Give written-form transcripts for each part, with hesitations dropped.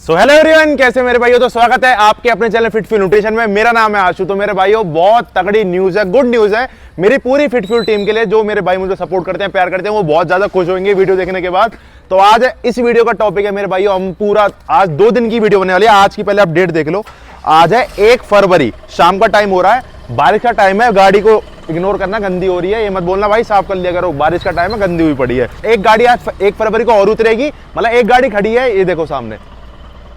So hello everyone, कैसे मेरे भाइयों। तो स्वागत है आपके अपने चैनल फिट फ्यूल न्यूट्रिशन में। मेरा नाम है आशु। तो मेरे भाइयों बहुत तगड़ी न्यूज है, गुड न्यूज है मेरी पूरी फिट फ्यूल टीम के लिए। जो मेरे भाई मुझे सपोर्ट करते हैं, प्यार करते हैं, वो बहुत ज्यादा खुश होंगे वीडियो देखने के बाद। तो आज इस वीडियो का टॉपिक है मेरे भाइयों, हम पूरा आज 2 दिन की वीडियो बनने वाली है। आज की पहले अपडेट देख लो। आज है 1 फरवरी, शाम का टाइम हो रहा है, बारिश का टाइम है। गाड़ी को इग्नोर करना, गंदी हो रही है, ये मत बोलना भाई साफ कर लिया करो, बारिश का टाइम है, गंदी हुई पड़ी है। एक गाड़ी आज 1 फरवरी को और उतरेगी, मतलब एक गाड़ी खड़ी है, ये देखो सामने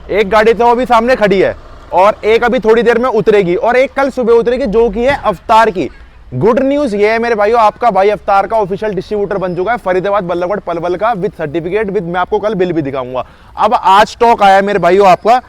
एक गाड़ी तो अभी सामने खड़ी है और एक अभी थोड़ी देर में उतरेगी और एक कल सुबह उतरेगी, जो कि है अवतार की। गुड न्यूज ये है मेरे भाइयों, आपका भाई अवतार का ऑफिशियल डिस्ट्रीब्यूटर बन चुका है फरीदाबाद बल्लभगढ़ पलवल का, विद सर्टिफिकेट, विद मैं आपको कल बिल भी दिखाऊंगा। अब आज स्टॉक आया है मेरे भाइयों आपका,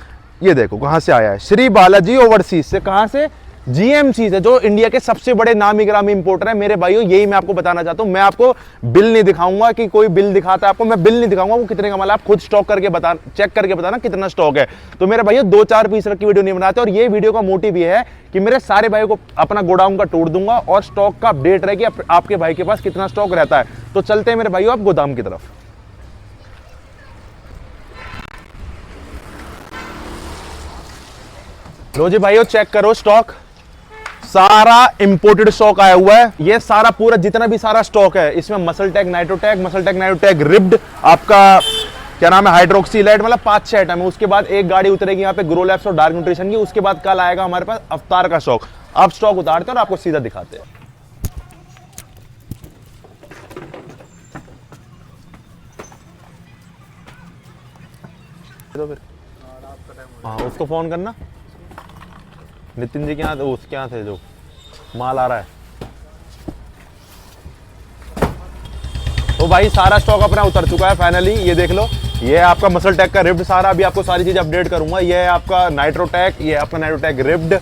ये देखो कहां से आया है, श्री बालाजी ओवरसीज से। कहां से? जीएमसी से, जो इंडिया के सबसे बड़े नामी ग्रामी इंपोर्टर है मेरे भाइयों। यही मैं आपको बताना चाहता हूं। मैं आपको बिल नहीं दिखाऊंगा कि कोई बिल दिखाता है आपको, मैं बिल नहीं दिखाऊंगा वो कितने का माल है, आप खुद स्टॉक करके बता, चेक करके बताना कितना स्टॉक है। तो मेरे भाइयों 2-4 पीस की वीडियो नहीं बनाते, और ये वीडियो का मोटिव ये है कि मेरे सारे भाइयों को अपना गोडाउन का टूर दूंगा और स्टॉक का अपडेट रहेगी आपके भाई के पास कितना स्टॉक रहता है। तो चलते हैं मेरे भाइयों आप गोदाम की तरफ। लो जी भाइयों, चेक करो स्टॉक, सारा इंपोर्टेड स्टॉक आया हुआ है। ये सारा पूरा जितना भी सारा स्टॉक है, इसमें मसलटेक नाइट्रोटेक रिब्ड, आपका क्या नाम है, हाइड्रोक्सीलाइट, मतलब 5-6 आइटम है। उसके बाद एक गाड़ी उतरेगी यहाँ पे ग्रोलैप्स और डार्क न्यूट्रिशन की। उसके बाद कल आएगा हमारे पास अवतार का स्टॉक। अब स्टॉक उतारते हैं और आपको सीधा दिखाते हैं। हाँ, उसको फोन करना, नितिन जी के यहाँ, उसके यहाँ थे जो माल आ रहा है। तो भाई सारा स्टॉक अपना उतर चुका है फाइनली, ये देख लो। ये है आपका मसलटेक का रिब्ड सारा, अभी आपको सारी चीज अपडेट करूंगा। ये है आपका नाइट्रोटेक, ये आपका नाइट्रोटेक रिब्ड,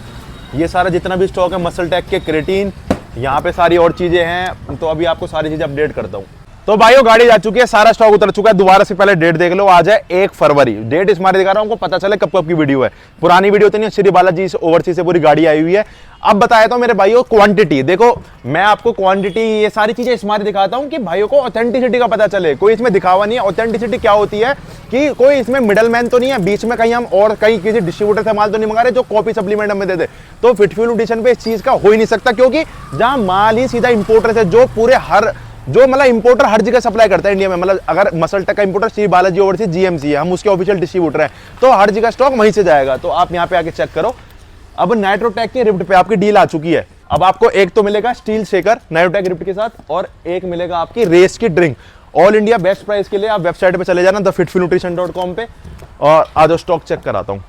ये सारा जितना भी स्टॉक है, मसलटेक के क्रेटीन, यहाँ पे सारी और चीजें हैं। तो अभी आपको सारी चीजें अपडेट करता हूँ। तो भाइयों गाड़ी जा चुकी है, सारा स्टॉक उतर चुका है। दोबारा से पहले डेट देख लो, आज है 1 फरवरी। डेट इस मारे दिखा रहा हूं, आपको पता चले कब कब की वीडियो है। पुरानी वीडियो तो नहीं, श्री बालाजी ओवरसीज से पूरी गाड़ी आई हुई है। अब बताया तो मेरे भाइयों क्वांटिटी देखो, मैं आपको क्वांटिटी ये सारी चीजें इस मारे दिखाता हूं कि भाइयों को ऑथेंटिसिटी का पता चले। कोई इसमें दिखावा नहीं है। ऑथेंटिसिटी क्या होती है कि कोई इसमें मिडल मैन तो नहीं है बीच में, कहीं हम और कहीं किसी डिस्ट्रीब्यूटर से माल तो नहीं मंगा रहे जो कॉपी सप्लीमेंट हमें दे दे। तो फिट फ्यूल न्यूट्रिशन पे इस चीज का हो ही नहीं सकता, क्योंकि जहां माल ही सीधा इंपोर्टर से, जो पूरे जो मतलब इंपोर्टर हर जगह सप्लाई करता है इंडिया में, मतलब अगर मसलटेक का importer Shri Balaji overseas GMC है, हम उसके ऑफिशियल डिस्ट्रीब्यूटर हैं, तो हर जगह स्टॉक वहीं से जाएगा। तो आप यहाँ पे आके चेक करो। अब नाइट्रोटेक के रिब्ड पे आपकी डील आ चुकी है। अब आपको एक तो मिलेगा स्टील शेकर नाइट्रोटेक रिब्ड के साथ, और एक मिलेगा आपकी रेस की drink. All India best price के लिए आप वेबसाइट पे चले जाना thefitfuelnutrition.com पे, और आज स्टॉक चेक कराता हूँ।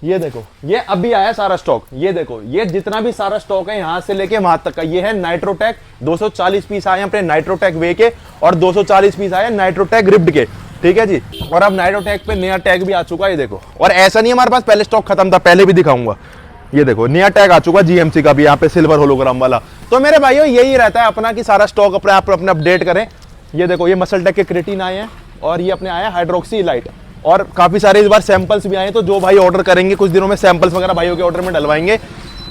ये देखो, ये अभी आया सारा स्टॉक। ये देखो, ये जितना भी सारा स्टॉक है यहां से लेके वहां तक का, ये है नाइट्रोटेक। 240 पीस आए अपने नाइट्रोटेक वे के, और 240 पीस आए नाइट्रोटेक रिब्ड के, ठीक है जी। और अब नाइट्रोटेक पे नया टैग भी आ चुका है, ये देखो। और ऐसा नहीं हमारे पास पहले स्टॉक खत्म था, पहले भी दिखाऊंगा। ये देखो नया टैग आ चुका जीएमसी का भी, यहाँ पे सिल्वर होलोग्राम वाला। तो मेरे भाइयों यही रहता है अपना कि सारा स्टॉक अपने आप अपने अपडेट करें। ये देखो, ये मसलटेक के क्रेटीन आए हैं, और ये अपने आए हाइड्रोक्सीलाइट, और काफी सारे इस बार सैंपल्स भी आए। तो जो भाई ऑर्डर करेंगे कुछ दिनों में सैंपल्स वगैरह भाइयों के ऑर्डर में डलवाएंगे।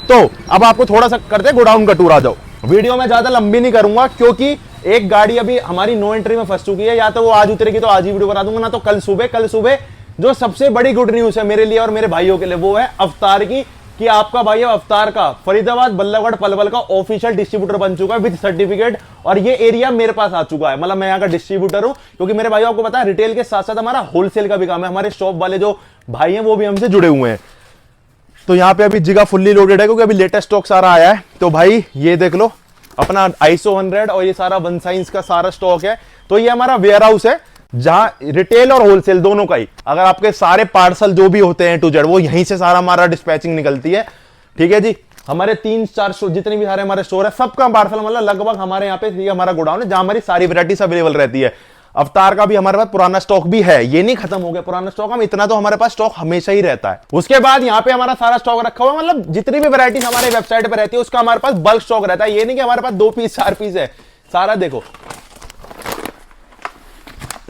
तो अब आपको थोड़ा सा करते हैं गोडाउन का टूर, आ जाओ। वीडियो में ज्यादा लंबी नहीं करूंगा, क्योंकि एक गाड़ी अभी हमारी नो एंट्री में फंस चुकी है। या तो वो आज उतरेगी तो आज ही वीडियो बना दूंगा, ना तो कल सुबह जो सबसे बड़ी गुड न्यूज है मेरे लिए और मेरे भाइयों के लिए, वो है अवतार की, कि आपका भाई अवतार का फरीदाबाद बल्लभगढ़ पलवल का ऑफिशियल डिस्ट्रीब्यूटर बन चुका है विद सर्टिफिकेट। और ये एरिया मेरे पास आ चुका है, मतलब मैं यहाँ का डिस्ट्रीब्यूटर हूं। क्योंकि मेरे भाइयों आपको पता है रिटेल के साथ साथ हमारा होलसेल का भी काम है। हमारे शॉप वाले जो भाई हैं वो भी हमसे जुड़े हुए हैं। तो यहाँ पे अभी जिगा फुल्ली लोडेड है, क्योंकि अभी लेटेस्ट स्टॉक सारा आया है। तो भाई ये देख लो, अपना ISO 100 और ये सारा वन साइंस का सारा स्टॉक है। तो ये हमारा वेयर हाउस है, जहां रिटेल और होलसेल दोनों का ही, अगर आपके सारे पार्सल जो भी होते हैं टू जेड, वो यहीं से सारा हमारा डिस्पैचिंग निकलती है, ठीक है जी। हमारे 3-4 स्टोर, जितने भी सारे हमारे स्टोर है, सबका पार्सल मतलब लगभग हमारे यहाँ पे ये हमारा गोडाउन है, जहां हमारी सारी वैरायटीज अवेलेबल रहती है। अवतार का भी हमारे पास पुराना स्टॉक भी है, ये नहीं खत्म हो गया पुराना स्टॉक, हम इतना तो हमारे पास स्टॉक हमेशा ही रहता है। उसके बाद यहाँ पे हमारा सारा स्टॉक रखा हुआ, मतलब जितनी भी वैरायटीज हमारे वेबसाइट पे रहती है उसका हमारे पास बल्क स्टॉक रहता है। ये नहीं कि हमारे पास 2 पीस 4 पीस है, सारा देखो।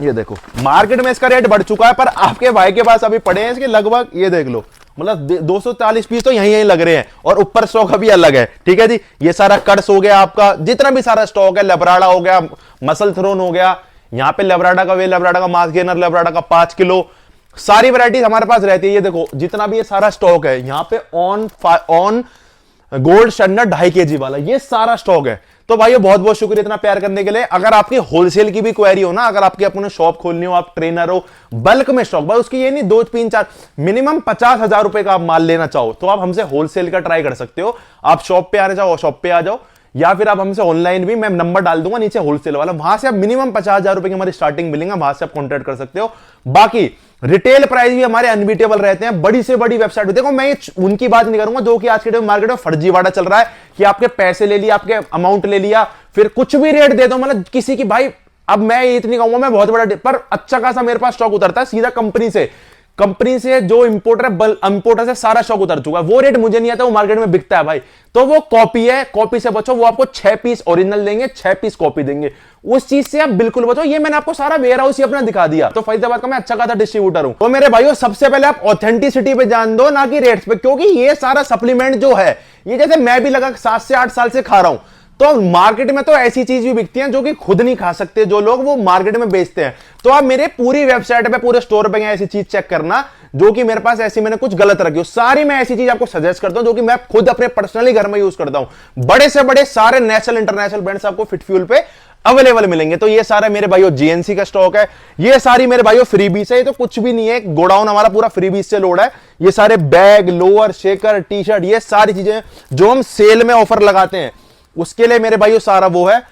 ये देखो मार्केट में इसका रेट बढ़ चुका है, पर आपके भाई के पास अभी पड़े हैं इसके लगभग, ये देख लो, मतलब 240 पीस तो यहीं लग रहे हैं, और ऊपर स्टॉक अभी अलग है, ठीक है जी। ये सारा कट्स हो गया आपका, जितना भी सारा स्टॉक है, लबराड़ा हो गया, मसल थ्रोन हो गया, यहाँ पे लेब्राडा का वे, लेब्राडा का मास गेनर, लेब्राडा का 5 किलो, सारी वैरायटीज हमारे पास रहती है। ये देखो जितना भी ये सारा स्टॉक है यहाँ पे ऑन गोल्ड स्टैंडर्ड 2.5 kg वाला ये सारा स्टॉक है। तो भाई बहुत बहुत शुक्रिया इतना प्यार करने के लिए। अगर आपकी होलसेल की भी क्वेरी हो ना, अगर आपकी अपने शॉप खोलनी हो, आप ट्रेनर हो, बल्क में स्टॉक, भाई उसकी ये नहीं 2 3 4 मिनिमम 50,000 रुपए का आप माल लेना चाहो तो आप हमसे होलसेल का ट्राई कर सकते हो। आप शॉप पे आने चाहो शॉप पे आ जाओ, या फिर आप हमसे ऑनलाइन भी, मैं नंबर डाल दूंगा नीचे होलसेल वाला, वहां से आप मिनिमम 50,000 रुपए की हमारी स्टार्टिंग मिलेंगे, वहां से आप कॉन्टैक्ट कर सकते हो। बाकी रिटेल प्राइस भी हमारे अनबीटेबल रहते हैं। बड़ी से बड़ी वेबसाइट, देखो मैं उनकी बात नहीं करूंगा जो कि आज के टाइम मार्केट में फर्जीवाड़ा चल रहा है कि आपके पैसे ले लिया, आपके अमाउंट ले लिया, फिर कुछ भी रेट दे दो, मतलब किसी की भाई, अब मैं इतनी कहूंगा मैं बहुत बड़ा, पर अच्छा खासा मेरे पास स्टॉक उतरता है सीधा कंपनी से जो इंपोर्टर है, इंपोर्टर से सारा स्टॉक उतर चुका है, वो रेट मुझे नहीं आता, वो मार्केट में बिकता है भाई। तो वो कॉपी है, कॉपी से बचो। वो आपको 6 पीस ओरिजिनल देंगे, 6 पीस कॉपी देंगे, उस चीज से आप बिल्कुल बचो। ये मैंने आपको सारा वेयर हाउस ही अपना दिखा दिया। तो फरीदाबाद का मैं अच्छा खासा डिस्ट्रीब्यूटर हूं। तो मेरे भाइयों सबसे पहले आप ऑथेंटिसिटी पे जान दो, ना कि रेट्स पे, क्योंकि ये सारा सप्लीमेंट जो है, ये जैसे मैं भी लगा 7 से 8 साल से खा रहा हूं, तो मार्केट में तो ऐसी चीज भी बिकती हैं जो कि खुद नहीं खा सकते जो लोग, वो मार्केट में बेचते हैं। तो आप मेरे पूरी वेबसाइट पे, पूरे स्टोर पे ऐसी चीज चेक करना जो कि मेरे पास ऐसी मैंने कुछ गलत रखी हो, सारी मैं ऐसी चीज आपको सजेस्ट करता हूं जो कि मैं खुद अपने पर्सनली घर में यूज करता हूं। बड़े से बड़े सारे नेशनल इंटरनेशनल ब्रांड्स आपको फिट फ्यूल पे अवेलेबल मिलेंगे। तो ये सारा मेरे भाइयों जीएनसी का स्टॉक है, ये सारी मेरे भाइयों फ्रीबीज है। ये तो कुछ भी नहीं है, गोडाउन हमारा पूरा फ्रीबीज से लोड है। ये सारे bag, lower, shaker, T shirt, ये सारी चीजें जो हम सेल में ऑफर लगाते हैं उसके लिए मेरे भाइयों सारा वो है।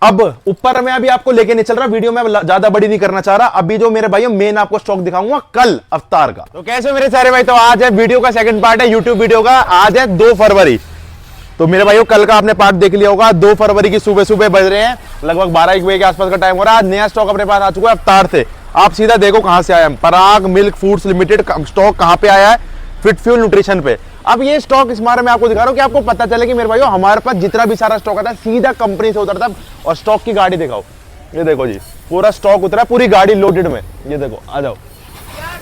अब ऊपर मैं अभी आपको लेके नहीं चल रहा, वीडियो में ज्यादा बड़ी नहीं करना चाह रहा। अभी जो मेरे भाइयों मेन आपको स्टॉक दिखाऊंगा कल अवतार का। तो कैसे मेरे सारे भाई, तो आज है वीडियो का सेकंड पार्ट है यूट्यूब वीडियो का। आज है 2 फरवरी। तो मेरे भाइयों कल का आपने पार्ट देख लिया होगा। 2 फरवरी की सुबह सुबह बज रहे हैं लगभग 12-1 बजे के आसपास का टाइम हो रहा है। आज नया स्टॉक अपने पास आ चुका है अवतार से। आप सीधा देखो कहां से आया है, पराग मिल्क फूड्स लिमिटेड स्टॉक कहां पे आया है, फिट फ्यूल न्यूट्रिशन पे। अब ये स्टॉक इस बारे में आपको दिखा रहा हूं कि आपको पता चले कि मेरे भाइयों हमारे पास जितना भी सारा स्टॉक आता है सीधा कंपनी से उतरता है। और स्टॉक की गाड़ी दिखाओ, ये देखो जी पूरा स्टॉक उतरा, पूरी गाड़ी लोडेड में, ये देखो आ जाओ।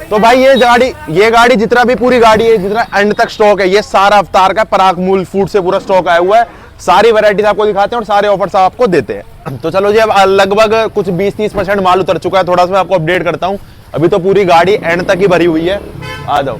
तो भाई ये गाड़ी जितना भी पूरी गाड़ी है, जितना एंड तक स्टॉक है, ये सारा अवतार का पराग मूल फूड से पूरा स्टॉक आया हुआ है। सारी वैरायटीज आपको दिखाते हैं और सारे ऑफर्स आपको देते हैं। तो चलो जी, अब लगभग कुछ 20-30% माल उतर चुका है। थोड़ा सा मैं आपको अपडेट करता हूं, अभी तो पूरी गाड़ी एंड तक ही भरी हुई है। आ जाओ।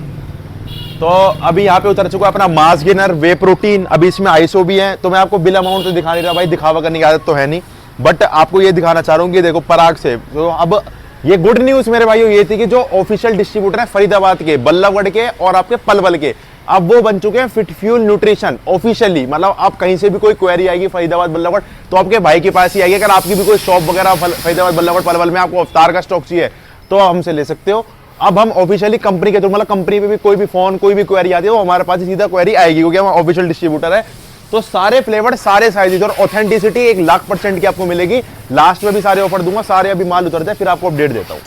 तो अभी यहाँ पे उतर चुका है अपना मास गेनर, वे प्रोटीन, अभी इसमें आइसो भी है। तो मैं आपको बिल अमाउंट तो दिखा नहीं रहा भाई, दिखावा करने की आदत तो है नहीं, बट आपको ये दिखाना चाह रहा हूँ कि देखो पराग से। तो अब ये गुड न्यूज मेरे भाइयों ये थी कि जो ऑफिशियल डिस्ट्रीब्यूटर है फरीदाबाद के, बल्लभगढ़ के और आपके पलवल के, अब वो बन चुके हैं फिट फ्यूल न्यूट्रिशन ऑफिशियली। मतलब आप कहीं से भी कोई क्वेरी आएगी फरीदाबाद बल्लभगढ़ तो आपके भाई के पास ही आएगी। अगर आपकी भी कोई शॉप वगैरह फरीदाबाद बल्लभगढ़ पलवल में आपको अवतार का स्टॉक चाहिए तो हमसे ले सकते हो। अब हम ऑफिशियली कंपनी के थ्रू, मतलब कंपनी पे भी कोई भी फोन, कोई भी क्वेरी आती है वो हमारे पास ही सीधा क्वेरी आएगी, क्योंकि हम ऑफिशियल डिस्ट्रीब्यूटर है। तो सारे फ्लेवर, सारे साइजेस और ऑथेंटिसिटी 1,00,000% की आपको मिलेगी। लास्ट में भी सारे ऑफर दूंगा, सारे अभी माल उतर जाए फिर आपको अपडेट देता हूं।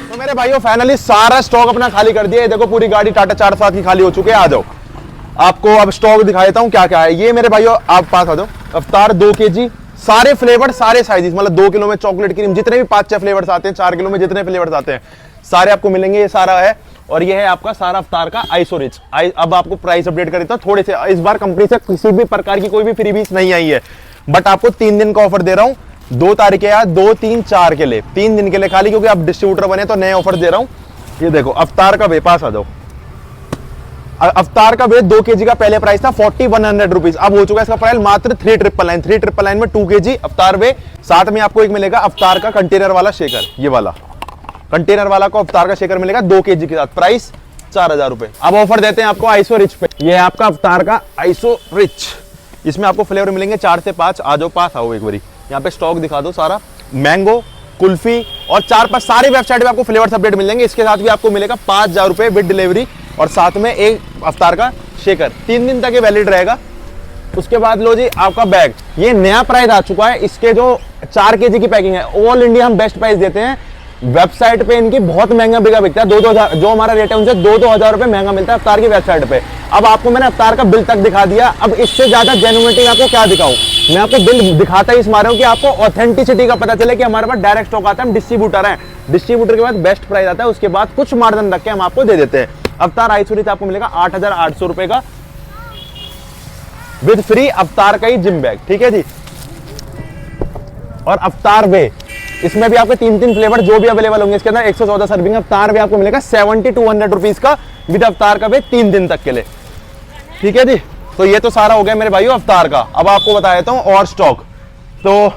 तो मेरे भाइयों फाइनली सारा स्टॉक अपना खाली कर दिया। देखो पूरी गाड़ी टाटा 4-7 की खाली हो चुकी है। आ जाओ, आपको अब स्टॉक दिखा देता हूं क्या क्या है। ये मेरे भाइयों आप पास आ जाओ, अवतार 2 kg, सारे फ्लेवर, सारे साइजेस, मतलब 2 किलो में चॉकलेट क्रीम, जितने भी 5-6 फ्लेवर्स आते हैं, 4 किलो में जितने फ्लेवर्स आते हैं सारे आपको मिलेंगे। ये सारा है और ये है आपका सारा अवतार का आइसो रिच। अब आपको प्राइस अपडेट कर देता हूं थोड़े से। इस बार कंपनी से किसी भी प्रकार की कोई भी फ्रीबीज नहीं आई है, बट आपको 3 दिन का ऑफर दे रहा हूं। 2 तारीख है, 2, 3, 4 के लिए, 3 दिन के लिए खाली, क्योंकि आप डिस्ट्रीब्यूटर बने तो नए ऑफर दे रहा हूं। ये देखो अवतार का वे, पास आ जाओ। अवतार का वेट 2 kg का पहले प्राइस था 4100 रुपीज, अब हो चुका है इसका प्राइस मात्र 3999। 3999 में 2 kg अवतार वे। साथ में आपको एक मिलेगा अवतार का कंटेनर वाला शेकर, ये वाला कंटेनर वाला को अवतार का शेकर मिलेगा 2 kg के साथ, प्राइस 4000 रुपए। अब ऑफर देते हैं आपको आइसो रिच पे। ये है आपका अवतार का आइसो रिच, इसमें आपको फ्लेवर मिलेंगे 4 से 5। आ जाओ, पास आओ एक बारी, यहाँ पे स्टॉक दिखा दो सारा। मैंगो, कुल्फी और 4-5 सारी वेबसाइट पे आपको फ्लेवर अपडेट मिल जाएंगे। इसके साथ भी आपको मिलेगा 5000 रुपए विद डिलीवरी और साथ में एक अवतार का शेकर। 3 दिन तक ये वैलिड रहेगा। उसके बाद लो जी आपका बैग, ये नया प्राइस आ चुका है। इसके जो 4 kg की पैकिंग है, ऑल इंडिया हम बेस्ट प्राइस देते हैं। वेबसाइट पे इनकी बहुत महंगा बिकता है, 2-2 हजार, जो हमारा रेट है उनसे 2-2 हजार रुपए महंगा मिलता है अवतार की वेबसाइट पे। अब आपको मैंने अवतार का बिल तक दिखा दिया, अब इससे ज्यादा जेन्युइनिटी आपको क्या दिखाऊं। मैं आपको बिल दिखाता ही इस मारे हूं कि आपको ऑथेंटिसिटी का पता चले कि हमारे पास डायरेक्ट स्टॉक आता है, हम डिस्ट्रीब्यूटर हैं। डिस्ट्रीब्यूटर के बाद बेस्ट प्राइस आता है, उसके बाद कुछ मार्जिन रख के हम आपको दे देते हैं। अवतार आइसो रिच आपको मिलेगा 8800 रुपए का। विद फ्री अवतार का ही जिम बैग, ठीक है जी। और अवतार वे, इसमें भी आपके 3 फ्लेवर जो भी अवेलेबल होंगे इसके अंदर। 114 सर्विंग अवतार वे आपको मिलेगा 7200 रुपीज का विद अवतार का वे 3 दिन तक के लिए, ठीक है जी। तो ये तो सारा हो गया मेरे भाइयों अवतार का। अब आपको बता देता हूं और स्टॉक। तो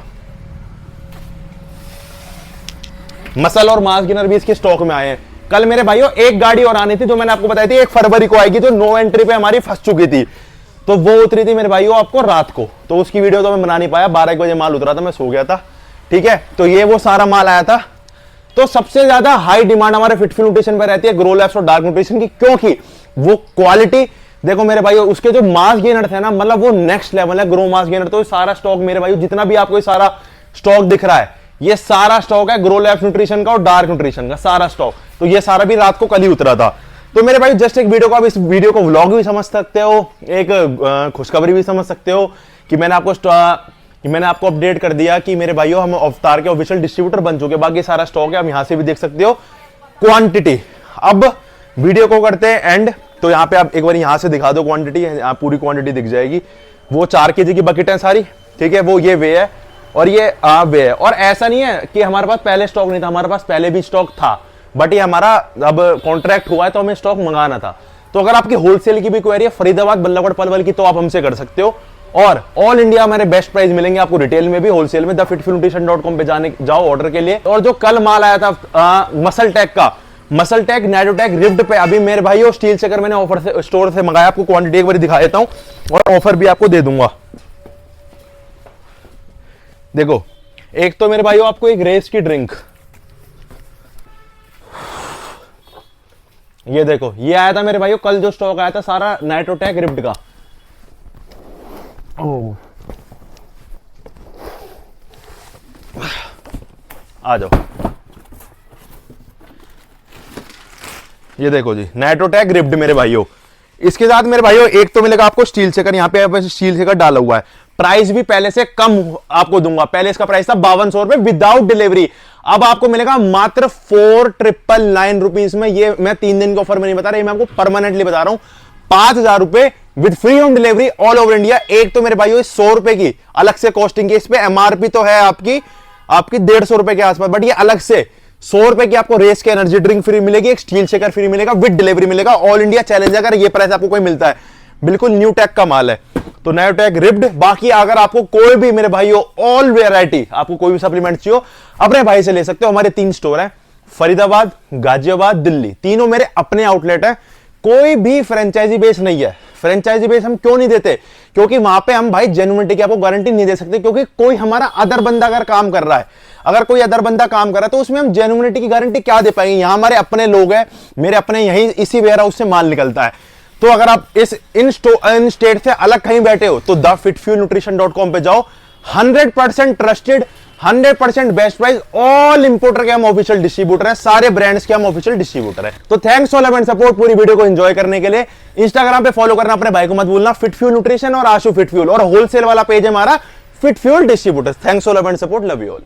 मसल और मास गेनर भी इसके स्टॉक में आए हैं। कल मेरे भाइयों एक गाड़ी और आनी थी जो मैंने आपको बताई थी 1 फरवरी को आएगी, जो नो एंट्री पे हमारी फंस चुकी थी, तो वो उतरी थी मेरे भाइयों आपको रात को। तो उसकी वीडियो तो मैं बना नहीं पाया, 12 बजे माल उतरा था, मैं सो गया था, ठीक है। तो ये वो सारा माल आया था। तो सबसे ज्यादा हाई डिमांड हमारे फिटफ्यूल न्यूट्रिशन पर रहती है ग्रो लैब्स और डार्क न्यूट्रिशन की, क्योंकि वो क्वालिटी देखो मेरे भाइयों, उसके जो मास गेनर थे ना, मतलब वो नेक्स्ट लेवल है ग्रो मास गेनर। तो सारा स्टॉक मेरे भाइयों जितना भी आपको सारा स्टॉक दिख रहा है, ये सारा स्टॉक है ग्रो लैब्स न्यूट्रिशन का और डार्क न्यूट्रिशन का सारा स्टॉक। तो ये सारा भी रात को कल ही उतरा था। तो मेरे भाई जस्ट एक वीडियो को, आप इस वीडियो को व्लॉग भी समझ सकते हो, एक खुशखबरी भी समझ सकते हो कि मैंने आपको अपडेट कर दिया कि मेरे भाइयों हम अवतार के ऑफिशियल डिस्ट्रीब्यूटर बन चुके। बाकी सारा स्टॉक है, आप यहां से भी देख सकते हो क्वांटिटी। अब वीडियो को करते हैं एंड। तो यहाँ पे आप एक बार यहां से दिखा दो क्वांटिटी, आप पूरी क्वांटिटी दिख जाएगी। वो 4 केजी की बकेट है सारी, ठीक है। वो ये वे है और ये वे है। और ऐसा नहीं है कि हमारे पास पहले स्टॉक नहीं था, हमारे पास पहले भी स्टॉक था, बट ये हमारा अब कॉन्ट्रैक्ट हुआ है तो हमें स्टॉक मंगाना था। तो अगर आपकी होलसेल की भी क्वेरी है फरीदाबाद बल्लभगढ़ पलवल की, तो आप हमसे कर सकते हो। और ऑल इंडिया हमारे बेस्ट प्राइस मिलेंगे आपको रिटेल में भी होलसेल में। thefitfuelnutrition.com पे जाओ ऑर्डर के लिए। और जो कल माल आया था मसल टैग का, मसल टैग नाइट्रोटैक रिफ्ट पे, अभी मेरे भाई स्टील से मैंने ऑफर से स्टोर से मंगाया। आपको क्वांटिटी एक बार दिखा देता हूं और ऑफर भी आपको दे दूंगा। देखो, एक तो मेरे भाइयों आपको एक रेस की ड्रिंक, ये देखो, ये आया था मेरे भाइयों कल जो स्टॉक आया था सारा नाइट्रोटैक रिफ्ट का। आ जाओ, ये देखो जी नाइट्रोटैक रिफ्ट मेरे भाइयों। इसके साथ मेरे भाइयों एक तो मिलेगा आपको स्टील शेकर, यहाँ पे स्टील शेकर डाला हुआ है। प्राइस भी पहले से कम आपको दूंगा, पहले इसका प्राइस था 5200 रुपए विदाउट डिलीवरी, अब आपको मिलेगा मात्र 4999 रुपीज में। ये मैं 3 दिन के ऑफर में नहीं बता रहा, मैं आपको परमानेंटली बता रहा हूं। 5000 रुपए with free home delivery all over India. एक तो मेरे भाइयों 100 रुपए की अलग से कॉस्टिंग की, इस पे एमआरपी तो है आपकी 150 रुपए के आसपास, बट ये अलग से 100 रुपए की आपको रेस के एनर्जी ड्रिंक फ्री मिलेगी, एक स्टील शेकर फ्री मिलेगा, विद डिलीवरी मिलेगा ऑल इंडिया चैलेंज। अगर ये प्राइस आपको कोई मिलता है, बिल्कुल न्यू टेक का माल है। तो नाइट्रोटैक रिफ्ट। बाकी अगर आपको कोई भी मेरे भाइयों ऑल वेराइटी, आपको कोई भी सप्लीमेंट चाहिए अपने भाई से ले सकते हो। हमारे 3 स्टोर हैं, फरीदाबाद, गाजियाबाद, दिल्ली, तीनों मेरे अपने आउटलेट है। कोई भी फ्रेंचाइजी बेस नहीं है। फ्रेंचाइजी बेस हम क्यों नहीं देते? क्योंकि वहां पे हम भाई जेन्युइनिटी की आपको गारंटी नहीं दे सकते, क्योंकि कोई हमारा अदर बंदा अगर काम कर रहा है, अगर कोई अदर बंदा काम कर रहा है तो उसमें हम जेन्युइनिटी की गारंटी क्या दे पाएंगे? यहां हमारे अपने लोग हैं, मेरे अपने यही इसी वेयर हाउस से माल निकलता है। तो अगर आप इन स्टेट से अलग कहीं बैठे हो तो thefitfuelnutrition.com पे जाओ। 100% trusted, 100% best price, all importer के हम ऑफिशियल डिस्ट्रीब्यूटर हैं, सारे ब्रांड्स के हम ऑफिशियल डिस्ट्रीब्यूटर हैं। तो thanks for love and support, पूरी वीडियो को एंजॉय करने के लिए। इंस्टाग्राम पे फॉलो करना अपने भाई को मत भूलना, फिटफ्यूल न्यूट्रिशन और आशु फिटफ्यूल, और होलसेल वाला पेज है हमारा Fitfuel distributors. Thanks for love and support, love you all.